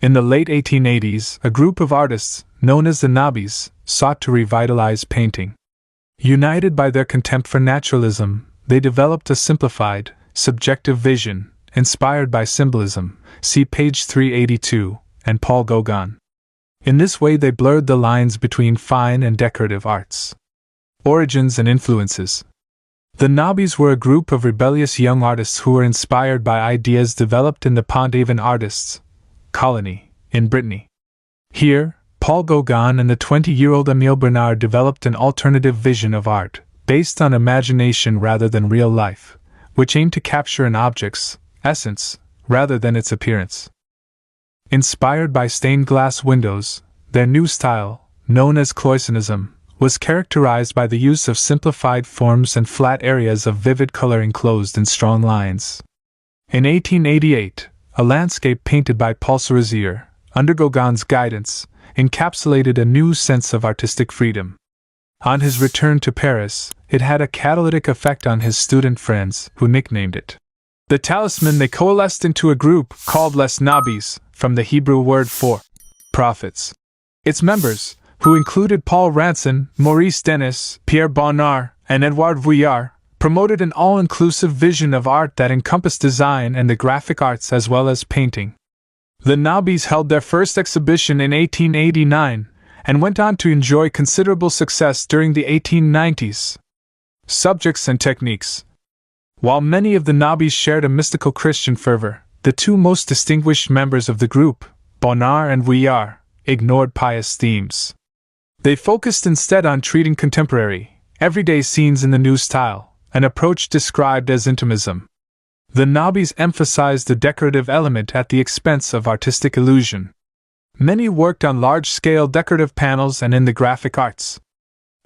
In the late 1880s, a group of artists, known as the Nabis, sought to revitalize painting. United by their contempt for naturalism, they developed a simplified, subjective vision, inspired by symbolism, see page 382, and Paul Gauguin. In this way they blurred the lines between fine and decorative arts. Origins and influences. The Nabis were a group of rebellious young artists who were inspired by ideas developed in the Pont-Aven artists' colony in Brittany. Here, Paul Gauguin and the 20-year-old Emile Bernard developed an alternative vision of art, based on imagination rather than real life, which aimed to capture an object's essence rather than its appearance. Inspired by stained glass windows, their new style, known as Cloissonism, was characterized by the use of simplified forms and flat areas of vivid color enclosed in strong lines. In 1888, a landscape painted by Paul Sérusier, under Gauguin's guidance, encapsulated a new sense of artistic freedom. On his return to Paris, it had a catalytic effect on his student friends, who nicknamed it the Talisman They coalesced into a group called Les Nabis, from the Hebrew word for prophets. Its members, who included Paul Ranson, Maurice Denis, Pierre Bonnard, and Edouard Vuillard, promoted an all-inclusive vision of art that encompassed design and the graphic arts as well as painting. The Nabis held their first exhibition in 1889, and went on to enjoy considerable success during the 1890s. Subjects and techniques. While many of the Nabis shared a mystical Christian fervor, the two most distinguished members of the group, Bonnard and Vuillard, ignored pious themes. They focused instead on treating contemporary, everyday scenes in the new style, an approach described as intimism. The Nabis emphasized the decorative element at the expense of artistic illusion. Many worked on large-scale decorative panels and in the graphic arts.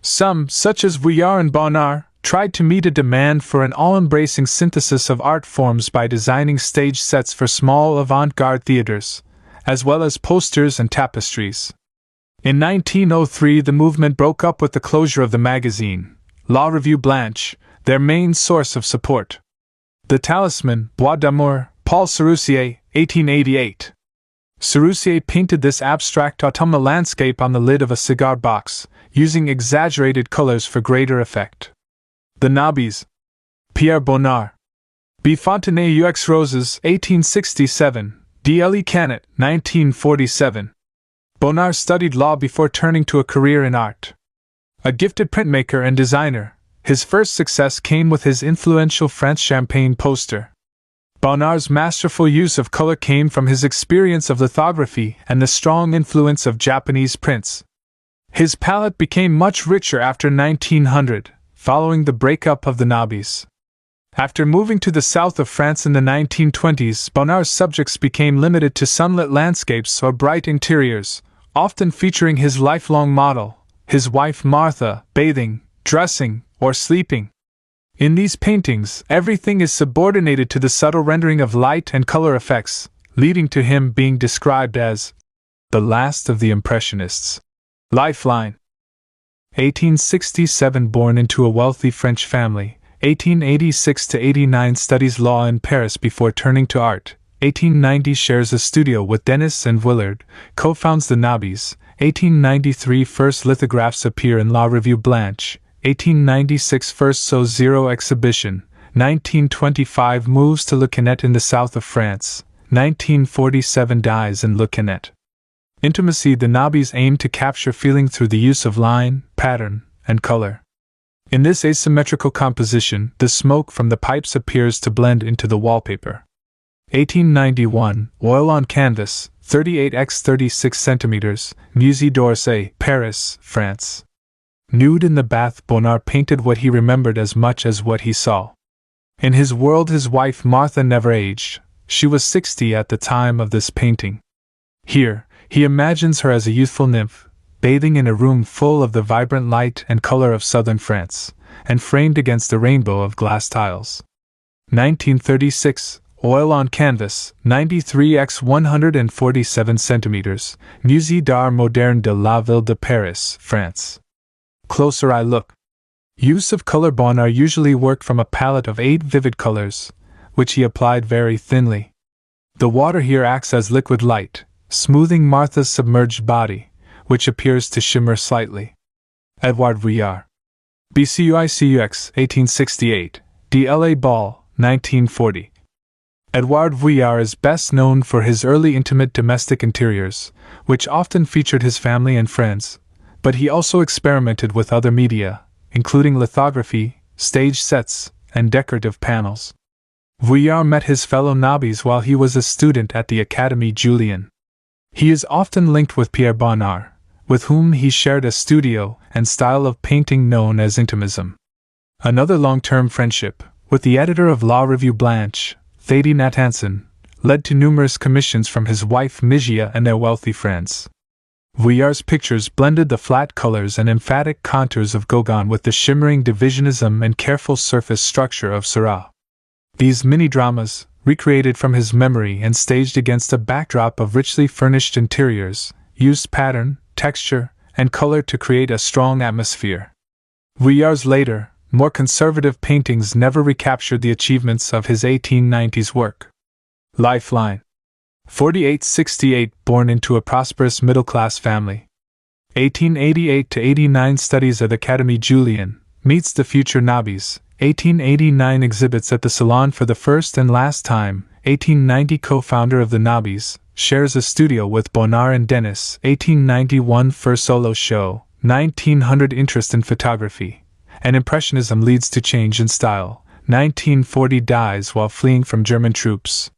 Some, such as Vuillard and Bonnard, tried to meet a demand for an all-embracing synthesis of art forms by designing stage sets for small avant-garde theaters, as well as posters and tapestries. In 1903, the movement broke up with the closure of the magazine, La Revue Blanche, their main source of support. The Talisman, Bois d'Amour, Paul Sérusier, 1888. Sérusier painted this abstract autumnal landscape on the lid of a cigar box, using exaggerated colors for greater effect. The Nabis. Pierre Bonnard. B. Fontenay UX Roses, 1867, D.L.E. Canet, 1947. Bonnard studied law before turning to a career in art. A gifted printmaker and designer, his first success came with his influential French champagne poster. Bonnard's masterful use of color came from his experience of lithography and the strong influence of Japanese prints. His palette became much richer after 1900, following the breakup of the Nabis. After moving to the south of France in the 1920s, Bonnard's subjects became limited to sunlit landscapes or bright interiors, often featuring his lifelong model, his wife Martha, bathing, dressing, or sleeping. In these paintings, everything is subordinated to the subtle rendering of light and color effects, leading to him being described as the last of the Impressionists. Lifeline. 1867, born into a wealthy French family. 1886–89, studies law in Paris before turning to art. 1890, shares a studio with Denis and Vuillard, co-founds the Nabis. 1893, first lithographs appear in La Revue Blanche. 1896, first So Zero exhibition. 1925, moves to Le Canet in the south of France. 1947, dies in Le Canet. Intimacy. The Nabis aim to capture feeling through the use of line, pattern, and color. In this asymmetrical composition, the smoke from the pipes appears to blend into the wallpaper. 1891, oil on canvas, 38x36 cm, Musée d'Orsay, Paris, France. Nude in the bath, Bonnard painted what he remembered as much as what he saw. In his world, his wife Martha never aged. She was 60 at the time of this painting. Here, he imagines her as a youthful nymph, bathing in a room full of the vibrant light and color of southern France, and framed against a rainbow of glass tiles. 1936, oil on canvas, 93x147 cm, Musée d'Art Moderne de la Ville de Paris, France. Closer eye look. Use of color. Bonnard usually worked from a palette of 8 vivid colors, which he applied very thinly. The water here acts as liquid light, smoothing Martha's submerged body, which appears to shimmer slightly. Edouard Vuillard. BCUICUX, 1868, DLA Ball, 1940. Edouard Vuillard is best known for his early intimate domestic interiors, which often featured his family and friends, but he also experimented with other media, including lithography, stage sets, and decorative panels. Vuillard met his fellow Nabis while he was a student at the Académie Julian. He is often linked with Pierre Bonnard, with whom he shared a studio and style of painting known as intimism. Another long-term friendship, with the editor of La Revue Blanche, Thady Natanson, led to numerous commissions from his wife Migia and their wealthy friends. Vuillard's pictures blended the flat colors and emphatic contours of Gauguin with the shimmering divisionism and careful surface structure of Seurat. These mini-dramas, recreated from his memory and staged against a backdrop of richly furnished interiors, used pattern, texture, and color to create a strong atmosphere. Vuillard's later, more conservative paintings never recaptured the achievements of his 1890s work. Lifeline. 4868, born into a prosperous middle-class family. 1888-89, studies at Académie Julian, meets the future Nabis. 1889, exhibits at the Salon for the first and last time. 1890, co-founder of the Nabis, shares a studio with Bonnard and Denis. 1891, first solo show. 1900, interest in photography and Impressionism leads to change in style. 1940, dies while fleeing from German troops.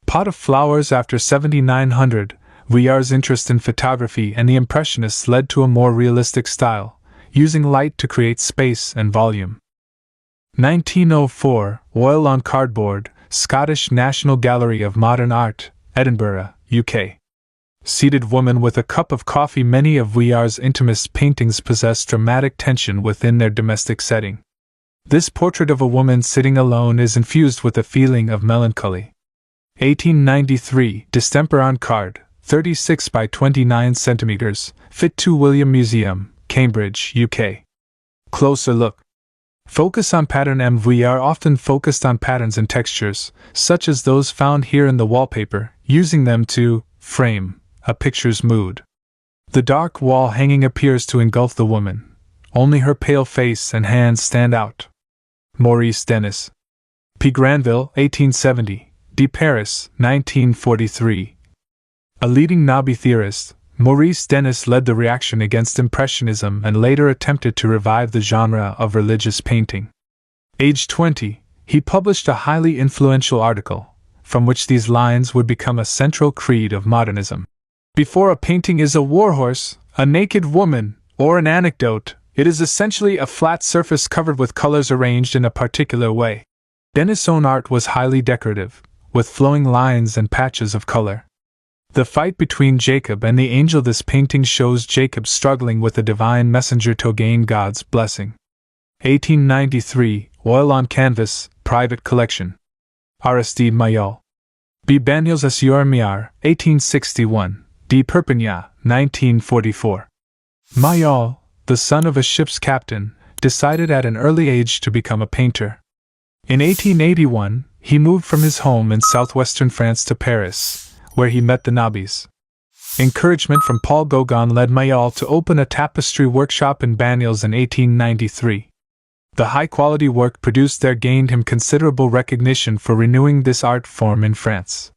Pot of Flowers. After 7900, Vuillard's interest in photography and the Impressionists led to a more realistic style, using light to create space and volume. 1904, Oil on Cardboard, Scottish National Gallery of Modern Art, Edinburgh, UK. Seated woman with a cup of coffee. Many of Vuillard's intimist paintings possess dramatic tension within their domestic setting. This portrait of a woman sitting alone is infused with a feeling of melancholy. 1893, Distemper on Card, 36 by 29 centimeters, Fit to William Museum, Cambridge, UK. Closer look. Focus on pattern. M. Vuillard often focused on patterns and textures, such as those found here in the wallpaper, using them to frame a picture's mood. The dark wall hanging appears to engulf the woman. Only her pale face and hands stand out. Maurice Denis. P. Granville, 1870, D. Paris, 1943. A leading Nabi theorist, Maurice Denis led the reaction against Impressionism and later attempted to revive the genre of religious painting. Aged 20, he published a highly influential article, from which these lines would become a central creed of modernism. Before a painting is a warhorse, a naked woman, or an anecdote, it is essentially a flat surface covered with colors arranged in a particular way. Denis' own art was highly decorative, with flowing lines and patches of color. The fight between Jacob and the angel. This painting shows Jacob struggling with the divine messenger to gain God's blessing. 1893, Oil on Canvas, Private Collection. Aristide Maillol. B. Banyos sur Miar, 1861, D. Perpignan, 1944. Maillol, the son of a ship's captain, decided at an early age to become a painter. In 1881, he moved from his home in southwestern France to Paris, where he met the Nabis. Encouragement from Paul Gauguin led Maillol to open a tapestry workshop in Banyos in 1893. The high-quality work produced there gained him considerable recognition for renewing this art form in France.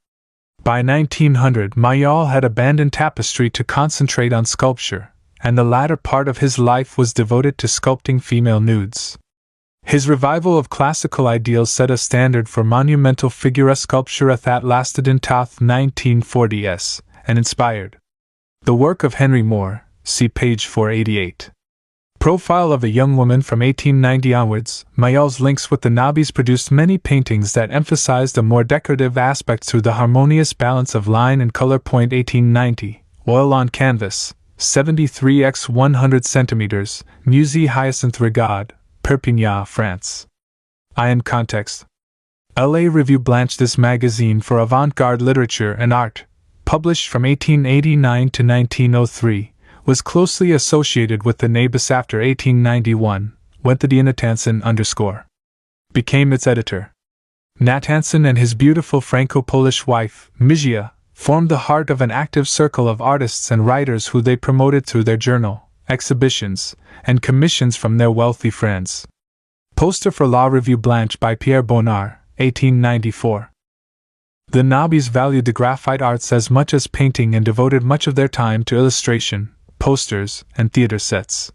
By 1900, Maillol had abandoned tapestry to concentrate on sculpture, and the latter part of his life was devoted to sculpting female nudes. His revival of classical ideals set a standard for monumental figura sculpture that lasted until 1940s, and inspired the work of Henry Moore, see page 488. Profile of a young woman. From 1890 onwards, Maillol's links with the Nabis produced many paintings that emphasized a more decorative aspect through the harmonious balance of line and color. 1890, Oil on Canvas, 73 x 100 cm, Musée Hyacinthe Rigaud, Perpignan, France. In context. La Revue Blanche. This magazine for avant-garde literature and art, published from 1889 to 1903, was closely associated with the Nabis. After 1891, when Thady Natanson became its editor. Natanson and his beautiful Franco-Polish wife, Migia, formed the heart of an active circle of artists and writers who they promoted through their journal, exhibitions, and commissions from their wealthy friends. Poster for La Revue Blanche by Pierre Bonnard, 1894. The Nabis valued the graphite arts as much as painting and devoted much of their time to illustration, posters, and theater sets.